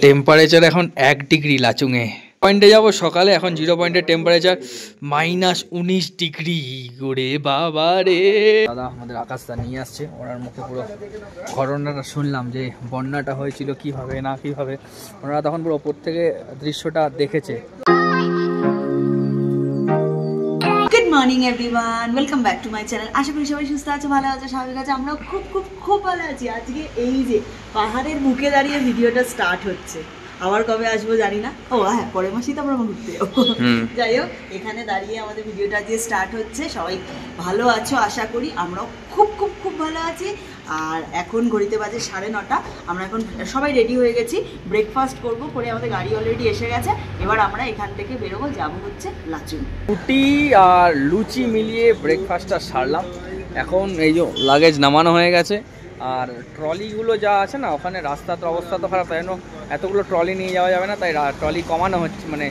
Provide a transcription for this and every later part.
Temperature এখন 1 degree লাচুংয়ে। পয়েন্টে যাব সকালে, এখন 0 পয়েন্টের টেম্পারেচার -19 ডিগ্রি করে বাবা রে। দাদা আমাদের আকাশটা নিয়ে আসছে, ওনার মুখে পুরো ঘটনাটা শুনলাম যে বন্যাটা হয়েছিল কিভাবে না কিভাবে, ওনারা তখন পুরো ওপর থেকে দৃশ্যটা দেখেছে। Good morning everyone, welcome back to my channel. আশা করি সবাই সুস্থ আছে, ভালো আছে, স্বাভাবিক আছে। আমরা খুব খুব খুব ভালো আছি। আজকে এই যে পাহাড়ের মুখে দাঁড়িয়ে ভিডিওটা স্টার্ট হচ্ছে, আবার কবে আসবো জানি না। ও হ্যাঁ, পরের মাসেই তো আমরা ঘুরতে যাবো। যাই হোক, এখানে দাঁড়িয়ে আমাদের ভিডিওটা দিয়ে স্টার্ট হচ্ছে। সবাই ভালো আছো আশা করি, আমরাও খুব খুব খুব ভালো আছি। আর এখন ঘড়িতে বাজে 9:30। আমরা এখন সবাই রেডি হয়ে গেছি, ব্রেকফাস্ট করব, করে আমাদের গাড়ি অলরেডি এসে গেছে। এবার আমরা এখান থেকে বেরোবো, যাবো হচ্ছে লাচুং। রুটি আর লুচি মিলিয়ে ব্রেকফাস্টটা সারলাম। এখন এই যে লাগেজ নামানো হয়ে গেছে, আর ট্রলিগুলো যা আছে না, ওখানে রাস্তার অবস্থা তো খারাপ, তাই জন্য এতগুলো ট্রলি নিয়ে যাওয়া যাবে না, তাই ট্রলি কমানো হচ্ছে, মানে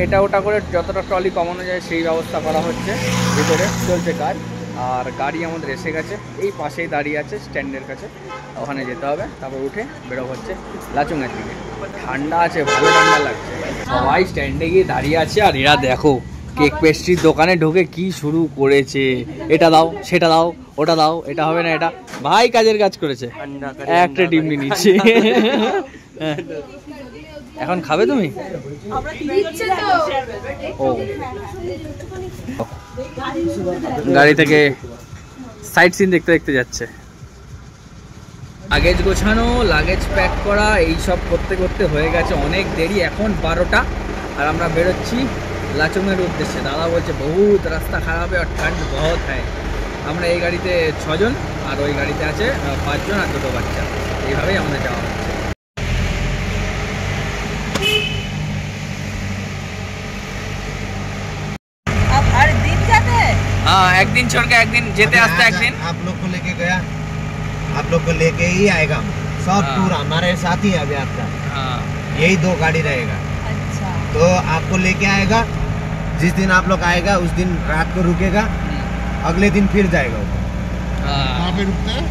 এটা ওটা করে যতটা ট্রলি কমানো যায় সেই ব্যবস্থা করা হচ্ছে। ভিতরে চলছে কাজ। আর গাড়ি আমাদের এসে গেছে, এই পাশেই দাঁড়িয়ে আছে স্ট্যান্ডের কাছে, ওখানে যেতে হবে, তারপর উঠে বেরো হচ্ছে লাচুংয়ের দিকে। ঠান্ডা আছে, ভালো ঠান্ডা লাগছে। সবাই স্ট্যান্ডে গিয়ে দাঁড়িয়ে আছে, আর এরা দেখো কেক পেস্ট্রির দোকানে ঢুকে কি শুরু করেছে, এটা দাও সেটা দাও ওটা দাও, এটা হবে না এটা। ভাই কাজের কাজ করেছে, একটা ডিম নিয়ে নিচ্ছে। এখন খাবে তুমি? ও গাড়ি থেকে সাইট সিন দেখতে দেখতে যাচ্ছে। লাগেজ গোছানো, লাগেজ প্যাক করা, এইসব করতে করতে হয়ে গেছে অনেক দেরি। এখন 12টা, আর আমরা বেরোচ্ছি লাচুংয়ের উদ্দেশ্যে। দাদা বলছে বহুত রাস্তা খারাপ আর ঠান্ড বহুত হয়। আমরা এই গাড়িতে 6 জন, আর ওই গাড়িতে আছে 5 জন আর 2 বাচ্চা। এইভাবেই আমাদের যাওয়া হচ্ছে। हाँ, एक दिन छोड़ के एक दिन जेते आस्ते एक दिन आप लोग को लेके गया, आप लोग को लेके ही आएगा सब टूर हमारे साथ ही अभी आपका। हाँ, यही 2 गाड़ी रहेगा। अच्छा, तो आपको लेके आएगा, जिस दिन आप लोग आएगा उस दिन रात को रुकेगा, अगले दिन फिर जाएगा। कहाँ पे रुकते हैं?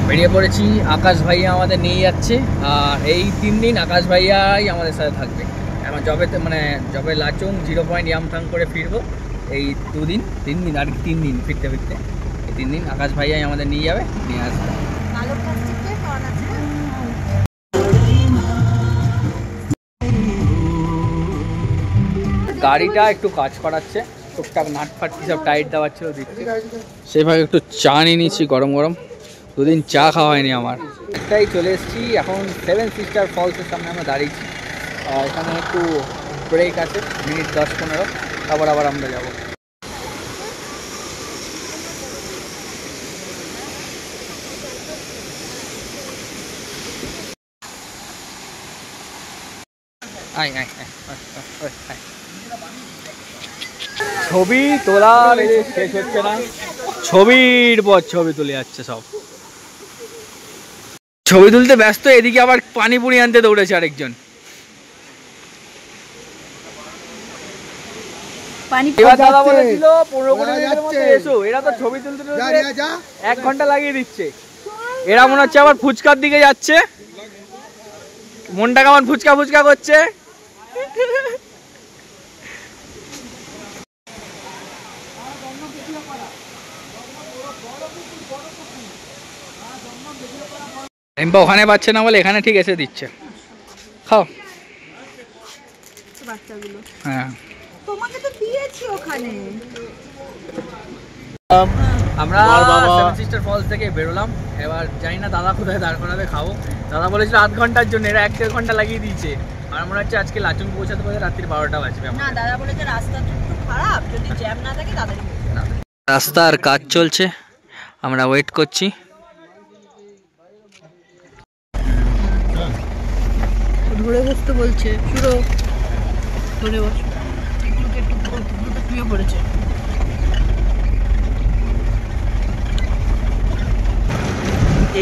বেরিয়ে পড়েছি। আকাশ ভাইয়া আমাদের নিয়ে যাচ্ছে, আর এই 3 দিন আকাশ ভাইয়াই আমাদের সাথে থাকবে। এখন জবে লাচুং 0 পয়েন্ট ইয়ামথাং করে ফিরবো। এই 2 দিন 3 দিন আর 3 দিন ফিরতে ফিরতে এই 3 দিন আকাশ ভাইয়াই আমাদের নিয়ে যাবে, নিয়ে আসবে। গাড়িটা একটু কাজ করাচ্ছে, টুকটাক নাটফাট কি সব টাইট দেওয়ার ছিল দিচ্ছি। সেভাবে একটু চা নিয়ে নিচ্ছি গরম গরম, 2 দিন চা খাওয়া হয়নি আমার। একটাই চলে এসেছি, এখন 7 সিস্টার ফলসের সামনে আমরা দাঁড়িয়েছি। এখানে একটু ব্রেক আছে, মিনিট 10-15, তারপর আবার আমরা যাবো। ছবি তোলা শেষ হচ্ছে না, ছবির পর ছবি তুলে যাচ্ছে সব। ছবি তুলতে ব্যস্ত, এদিকে আবার পানিপুরি আনতে দৌড়েছে আরেকজন। দাদা বলেছিল 15 মিনিটের মধ্যে এসো, এরা তো ছবি তুলতে 1 ঘন্টা লাগিয়ে দিচ্ছে। এরা মনে হচ্ছে আবার ফুচকার দিকে যাচ্ছে, মনটা কেমন ফুচকা ফুচকা করছে। ওখানে পাচ্ছে না বলে এখানে ঠিক এসে দিচ্ছে। খাও। হ্যাঁ, তোমাকে তো দিয়েছি ওখানে। আমরা 7 সিস্টার ফলস থেকে বেরোলাম। এবার জানি না দাদা কোথায় দাঁড় করাবে খাবো। দাদা বলেছিল 8 ঘন্টার জন্য, এরা 1-1.5 ঘন্টা লাগিয়ে দিয়েছে। আর আমরা হচ্ছে আজকে লাচুং পৌঁছাতে পৌঁছাতে রাত্রি 12টা বাজবে। না, দাদা বলেছে রাস্তাটা একটু খারাপ, যদি জ্যাম না থাকে তাড়াতাড়ি। রাস্তার কাজ চলছে, আমরা ওয়েট করছি। ধরে বসতে বলছে, পুরো ধরে বস। একটু শুয়ে পড়েছে।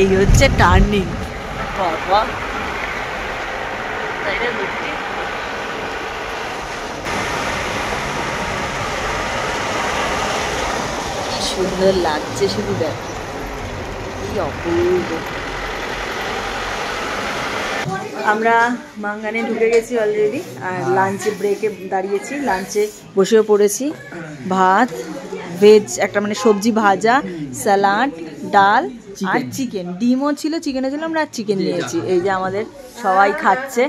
এই হচ্ছে টার্নিং। বাবা, তাইরে লুকি কি সুন্দর লাগছে, শুধু দেখ কি অপূর্ব। আমরা মাঙ্গানে ঢুকে গেছি অলরেডি, আর লাঞ্চে ব্রেকে দাঁড়িয়েছি, লাঞ্চে বসেও পড়েছি। ভাত, ভেজ একটা মানে সবজি ভাজা, স্যালাড, ডাল আর চিকেন, ডিমও ছিল, চিকেনও ছিল, আমরা চিকেন নিয়েছি। এই যে আমাদের সবাই খাচ্ছে,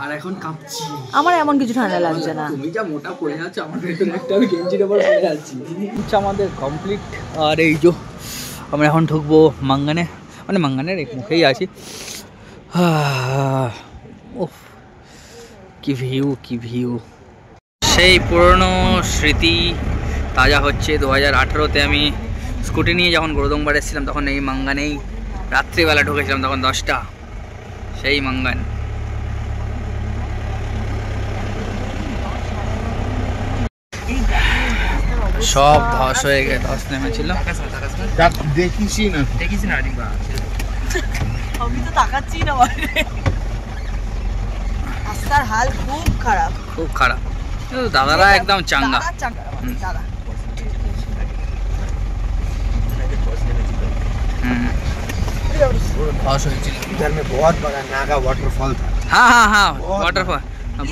আর এখন কাঁপছি। আমার এমন কিছু ঠান্ডা লাগছে না। তুমি যা মোটা পড়ে যাচ্ছে, আমার ভেতরে একটা আমি গেঞ্জির উপর পড়ে যাচ্ছি। আমাদের কমপ্লিট। আর এই যে আমরা এখন ঢুকবো মাঙ্গানে, মানে মাঙ্গানের এক মুখেই আছি। ওহ কি ভিউ, কি ভিউ! সেই পুরনো স্মৃতি তাজা হচ্ছে। 2018-তে আমি স্কুটি নিয়ে যখন গোরদংবার এসেছিলাম, তখন এই মাঙ্গানেই রাত্রিবেলা ঢুকেছিলাম, তখন 10টা। সেই মাঙ্গান। সব ধস হয়ে গেছে, ধস নেমেছিল। দেখিস না আমি তো তাকাচ্ছি না বাইরে, রাস্তার হাল খুব খারাপ, খুব খারাপ। দাদারা একদম চাঙ্গা। দাদা ধস হয়েছিল। इधर में बहुत बड़ा नागा वाटरफॉल था। হ্যাঁ হ্যাঁ হ্যাঁ, ওয়াটারফল।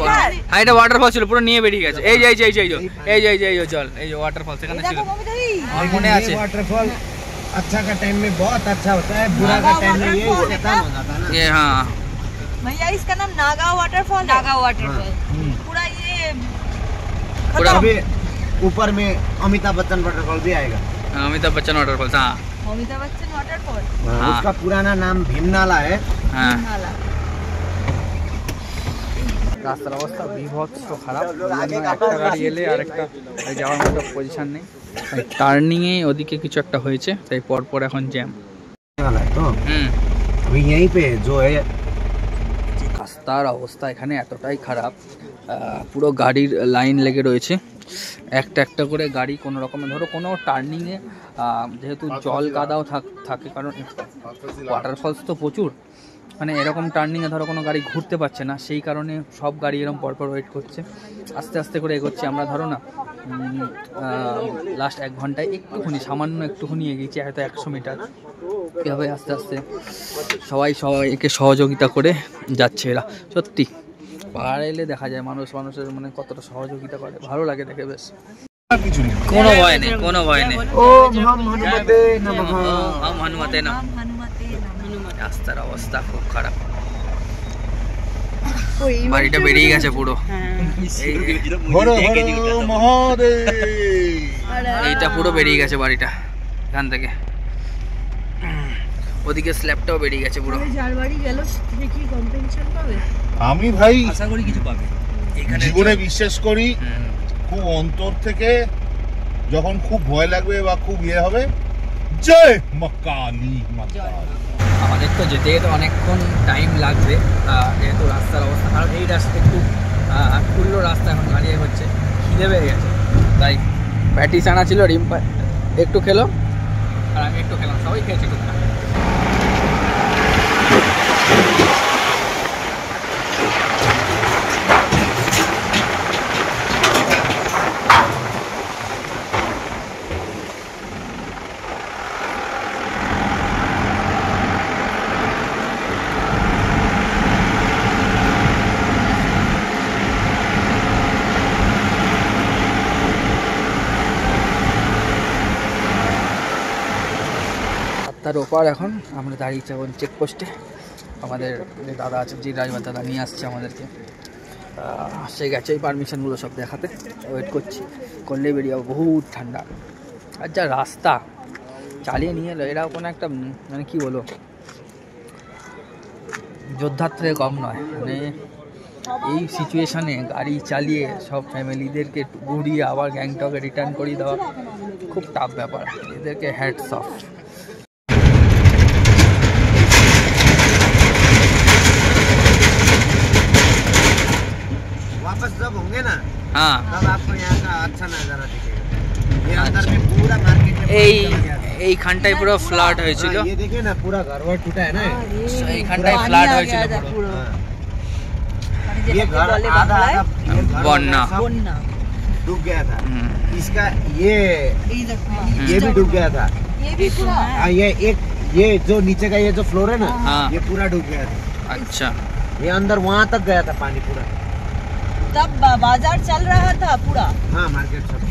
হ্যাঁ, এটা ওয়াটারফল ছিল, পুরো নিয়ে বেরিয়ে গেছে। এই যে এই যে এই যে এই যে এই যে জল, এই যে ওয়াটারফল সেখানে ছিল, আমার মনে আছে। वाटरफॉल अच्छा का टाइम में बहुत अच्छा होता है, बुरा का टाइम में ये खत्म हो जाता है ना। ये हाँ भैया, इसका नाम नागा वाटरफॉल, नागा वाटरफॉल। पूरा ये पूरा अभी ऊपर में अमिताभ बच्चन वाटरफॉल भी आएगा। अमिताभ बच्चन वाटरफॉल। हाँ अमिताभ बच्चन वाटरफॉल, हाँ। उसका पुराना नाम भीमनाला है। हाँ, नाला। রাস্তার অবস্থা বিভৎস খারাপ। একটা গাড়ি এলে আর একটা যাওয়ার মতো পজিশন নেই। টার্নিংয়ে ওদিকে কিছু একটা হয়েছে, তাই পরপর এখন জ্যাম। वाला है तो अभी यहीं पे जो है। রাস্তার অবস্থা এখানে এতটাই খারাপ, পুরো গাড়ির লাইন লেগে রয়েছে। একটা একটা করে গাড়ি কোনো রকমে, ধরো কোনো টার্নিংয়ে, যেহেতু জল কাদাও থাকে, কারণ ওয়াটারফলস তো প্রচুর, মানে এরকম টার্নিংয়ে ধরো কোনো গাড়ি ঘুরতে পারছে না, সেই কারণে সব গাড়ি এরকম পরপর ওয়েট করছে। আস্তে আস্তে করে এগোচ্ছি আমরা, ধরো না লাস্ট 1 ঘন্টায় একটুখানি, সামান্য একটুখানি এগিয়েছি, হয়তো 100 মিটার। এভাবে আস্তে আস্তে সবাইকে সহযোগিতা করে যাচ্ছে এরা। সত্যি পাহাড়ে এলে দেখা যায় মানুষের মানে কতটা সহযোগিতা করে, ভালো লাগে দেখে বেশ। কোনো ভয় নেই, কোনো ভয় নেই। ओम हम हनुमते नमः। ওম হনুমতে নমঃ। রাস্তার অবস্থা খুব খারাপ, বাড়িটা বেরিয়ে গেছে পুরো। हर हर महादेव। এইটা পুরো বেরিয়ে গেছে বাড়িটা এখান থেকে, ওদিকে স্ল্যাবটাও বেরিয়ে গেছে পুরো। যার বাড়ি গেল সে কি কম্পেনসেশন পাবে? আমি ভাই আশা করি কিছু পাবে এখানে। জীবনে বিশ্বাস করি খুব অন্তর থেকে, যখন খুব ভয় লাগবে বা খুব ইয়ে হবে, জয় মা কালী মা কালী। আমাদের তো যেতে যেতে অনেকক্ষণ টাইম লাগবে, যেহেতু রাস্তার অবস্থা খারাপ। এই রাস্তা একটু খুললো রাস্তা, এখন গাড়ি হচ্ছে, খিদে পেয়ে গেছে, তাই প্যাটিস আনা ছিল, রিম্পা একটু খেলো আর আমি একটু খেলাম, সবাই খেয়েছি টুকটাক। তার ওপার এখন আমরা দাঁড়িয়েছি এখন চেকপোস্টে। আমাদের যে দাদা আছে, যে ড্রাইভার দাদা নিয়ে আসছে আমাদেরকে, সে গেছে এই পারমিশনগুলো সব দেখাতে, ওয়েট করছি, করলেই বেরিয়ে যাবো। বহুত ঠান্ডা, আর যা রাস্তা চালিয়ে নিয়ে এলো এরাও কোনো একটা মানে কী বলো, যোদ্ধার থেকে কম নয়। মানে এই সিচুয়েশানে গাড়ি চালিয়ে সব ফ্যামিলিদেরকে ঘুরিয়ে আবার গ্যাংটকে রিটার্ন করিয়ে দেওয়া খুব টাফ ব্যাপার, এদেরকে হ্যাটস অফ। वापस जब होंगे ना, हाँ, तब आपको यहाँ का अच्छा नजारा दिखेगा। ये अंदर में पूरा मार्केट में এইখানটায় পুরো ফ্লাড হয়েছিল। ये देखिए ना, पूरा घर वर टूटा है ना। এইখানটায় ফ্লাড হয়েছিল পুরো। ये घर आधा বন্যা डूब गया था। इसका ये भी डूब गया था। ये भी पूरा ये एक, ये जो नीचे का ये जो फ्लोर है ना, हाँ। ये पूरा डूब गया था। अच्छा, ये अंदर वहाँ तक गया था पानी पूरा। तब बाजार चल रहा था पूरा। हाँ मार्केट सब,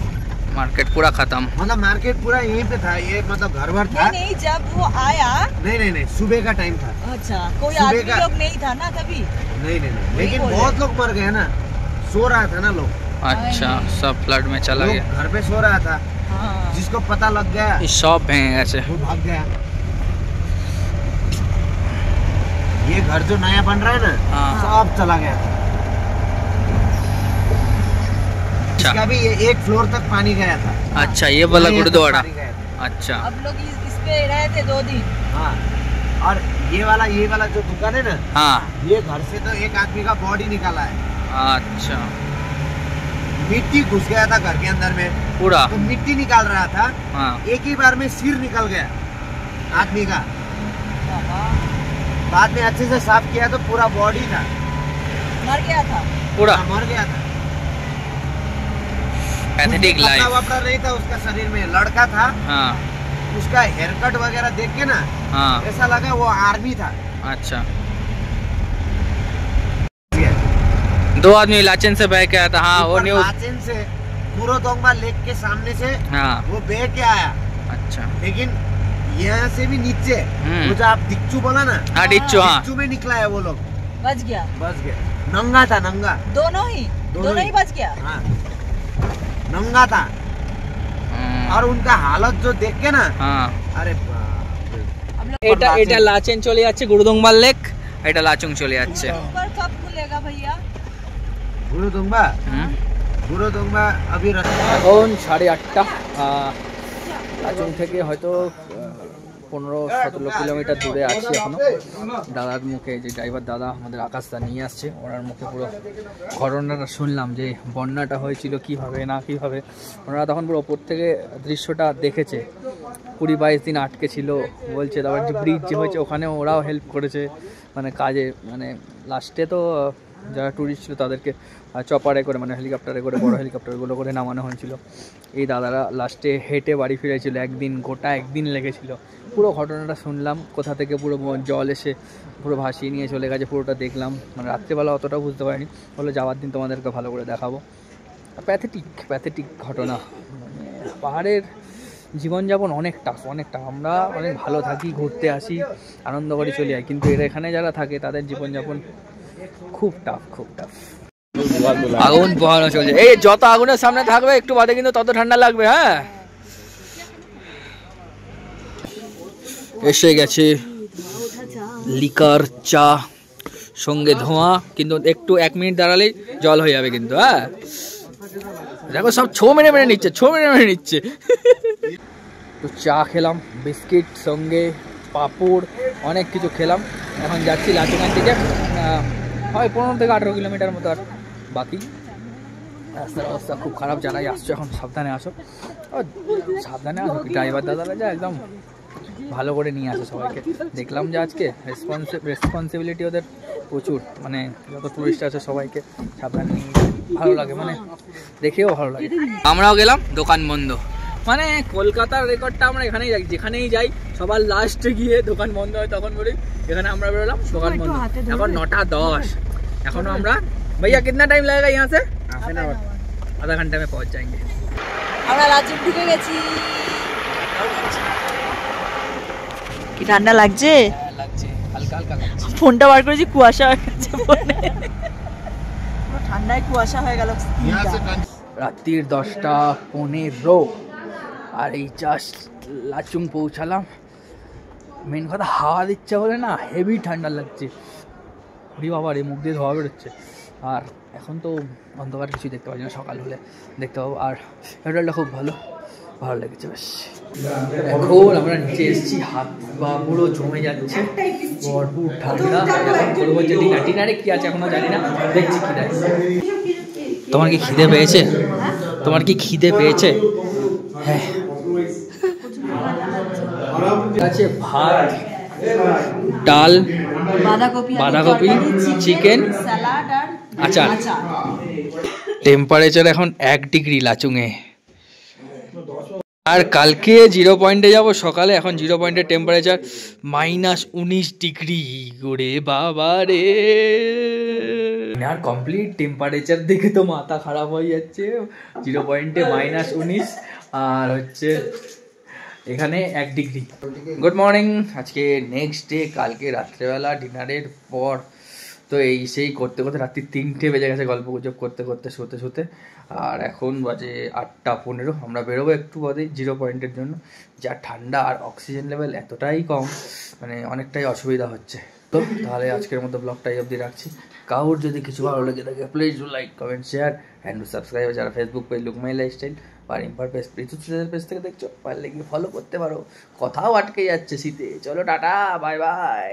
मार्केट पूरा खत्म। मतलब मार्केट पूरा यहीं पे था, ये मतलब घर भर था। नहीं जब वो आया। नहीं सुबह का टाइम था। अच्छा कोई सुबह आदमी का- लोग नहीं था ना तभी। नहीं लेकिन बोल बहुत लोग मर गए ना, सो रहा था ना लोग, अच्छा सब फ्लड में चला लोग गया। घर पे सो रहा था, हाँ। जिसको पता लग गया सब भেঙে গেছে। वो भाग गया। ये घर जो नया बन रहा है ना, हाँ। सब चला गया था। अच्छा इसका भी ये 1 फ्लोर तक पानी गया था। अच्छा ये वाला यहाँ तक गुरुद्वारा। पानी गया था। अच्छा अब लोग इस पे रहे थे 2 दिन। हाँ और ये वाला जो दुकान है ना, हाँ ये घर से तो एक आदमी का बॉडी निकाला है। अच्छा मिट्टी घुस गया था घर के अंदर में, पूरा। तो मिट्टी निकाल रहा था, हाँ एक ही बार में सिर निकल गया आदमी का। बाबा, बाद में अच्छे से साफ किया तो पूरा बॉडी था, मर गया था। पूरा मर गया था। पैथेटिक कपड़ा लाइफ। वपड़ा नहीं था उसका शरीर में, लड़का था। हाँ उसका हेयर कट वगैरह देख के ना हाँ ऐसा लगा वो आर्मी था। अच्छा 2 आदमी लाचेन से बह के आया था। हाँ वो ऊपर न्यूज। लाचेन से गुरुदोंगमा लेक के सामने से हाँ वो बह के आया, अच्छा लेकिन यहाँ से भी नीचे वो जो आप दिक्चू बोला ना, हाँ डिच्चू। हाँ दिक्चू में निकला है वो लोग, बच गया। बच गए। नंगा था, नंगा। दोनों ही बच गया। हाँ नंगा था। और उनका हालत जो देख के ना, हाँ अरे बाप रे। हम लोग এটা এটা লাচেন চলে যাচ্ছে গুরুদংবার লেক, এটা লাচুং চলে যাচ্ছে। ऊपर कब खुलेगा भैया? গুরুদোংবা अभी এখন 8:30। লাচুং থেকে হয়তো 15-17 কিলোমিটার দূরে আছি এখনো। দাদার মুখে যে ড্রাইভার দাদা আমাদের আকাশদা নিয়ে আসছে, ওনার মুখে পুরো ঘটনাটা শুনলাম যে বন্যাটা হয়েছিল কিভাবে না কিভাবে। ওনারা তখন পুরো ওপর থেকে দৃশ্যটা দেখেছে, 20-22 দিন আটকে ছিল বলছে। তারপর যে ব্রিজ যে হয়েছে ওখানে ওরাও হেল্প করেছে, মানে কাজে, মানে লাস্টে তো যারা ট্যুরিস্ট ছিল তাদেরকে চপারে করে, মানে হেলিকপ্টারে করে, বড় হেলিকপ্টারগুলো করে নামানো হয়েছিল। এই দাদারা লাস্টে হেঁটে বাড়ি ফিরেছিল, গোটা একদিন লেগেছিল। পুরো ঘটনাটা শুনলাম, কোথা থেকে পুরো জল এসে পুরো ভাসিয়ে নিয়ে চলে গেছে, পুরোটা দেখলাম। মানে রাত্রেবেলা অতটা বুঝতে পারিনি, বলে যাওয়ার দিন তোমাদেরকে ভালো করে দেখাবো। প্যাথেটিক ঘটনা। মানে পাহাড়ের জীবনযাপন অনেক টাফ। আমরা অনেক ভালো থাকি, ঘুরতে আসি, আনন্দ করে চলে যাই, কিন্তু এখানে যারা থাকে তাদের জীবনযাপন খুব টাফ। আগুন পোহানো চলছে। এই যত আগুনের সামনে থাকবে একটু বাদে কিন্তু তত ঠান্ডা লাগবে। হ্যাঁ এসে গেছে লিকার, চা, সঙ্গে ধোঁয়া, কিন্তু একটু 1 মিনিট দাঁড়ালেই জল হয়ে যাবে কিন্তু। হ্যাঁ দেখো সব ছো মেরে নিচ্ছে। তো চা খেলাম, বিস্কিট সঙ্গে পাঁপড়, অনেক কিছু খেলাম। এখন যাচ্ছি লাচুঙান থেকে, হয় 15 থেকে 18 কিলোমিটার মতো আর বাকি। রাস্তার অবস্থা খুব খারাপ, যারাই আসছো এখন সাবধানে আসো। ড্রাইভার দাদারা যা একদম ভালো করে নিয়ে আসে সবাইকে। দেখলাম যে আজকে রেসপন্সিবিলিটি ওদের প্রচুর, মানে যত টুরিস্ট আছে সবাইকে সাবধানে নিয়ে ভালো লাগে, মানে দেখেও ভালো লাগে। আমরাও গেলাম, দোকান বন্ধ। মানে কলকাতার রেকর্ডটা আমরা এখানেই যাই, যেখানেই যাই সবার লাস্টে গিয়ে দোকান বন্ধ হয় তখন বলি। এখানে আমরা বেরোলাম, দোকান বন্ধ। এখন 9:10। এখনো আমরা भैया कितना टाइम लगेगा यहाँ से? आधा घंटे में पहुँच जाएंगे। আমরা লাচুং ঢুকে গেছি। কি ঠান্ডা লাগছে? লাগছে, হালকা হালকা লাগছে। ফোনটা বার করেছি, কুয়াশা হয়ে গেছে ফোনে। পুরো ঠান্ডায় কুয়াশা হয়ে গেল। রাত্রির 10:15 আর এই জাস্ট লাচুং পৌঁছালাম। মেন কথা হাওয়া দিচ্ছে বলে না হেভি ঠান্ডা লাগছে। ওরে বাবা রে, মুখ দিয়ে ধোয়া বেরোচ্ছে। আর এখন তো অন্ধকার কিছুই দেখতে পাচ্ছি না, সকাল হলে দেখতে পাবো। আর হোটেলটা খুব ভালো লেগেছে বেশ। এখন আমরা নিচে এসেছি, হাত পা পুরো জমে যাচ্ছে, ভরপুর ঠান্ডা। এখন করবো যে ডিনারে কি আছে এখনো জানি না, দেখছি কি দেয়। তোমার কি খিদে পেয়েছে? হ্যাঁ আছে ভাত, ডাল, বাঁধাকপি, চিকেন, স্যালাড আর আচার। টেম্পারেচার এখন 1 ডিগ্রি লাচুংয়ে। আর কালকে 0 পয়েন্টে যাব সকালে, এখন 0 পয়েন্টের টেম্পারেচার -19 ডিগ্রি করে বাবা রে। আর কমপ্লিট টেম্পারেচার দেখে তো মাথা খারাপ হয়ে যাচ্ছে। 0 পয়েন্টে -19 আর হচ্ছে এখানে 1 ডিগ্রি। গুড মর্নিং, আজকে নেক্সট ডে। কালকে রাত্রেবেলা ডিনারের পর তো এই সেই করতে করতে রাত্রি 3টে বেজে গেছে গল্প গুজব করতে করতে শুতে শুতে। আর এখন বাজে 8:15। আমরা বেরোবো একটু বাদেই 0 পয়েন্টের জন্য। যা ঠান্ডা আর অক্সিজেন লেভেল এতটাই কম, মানে অনেকটাই অসুবিধা হচ্ছে। তো তাহলে আজকের মতো ব্লগটাই অবধি রাখছি। কাউর যদি কিছু ভালো লেগে থাকে please do like, comment, share and do subscribe. যারা Facebook page look my lifestyle বা রিম্পার পেজ প্রীতুদের পেজ থেকে দেখছো, পারলে গিয়ে ফলো করতে পারো। কথাও আটকে যাচ্ছে শীতে। চলো টাটা, বাই বাই।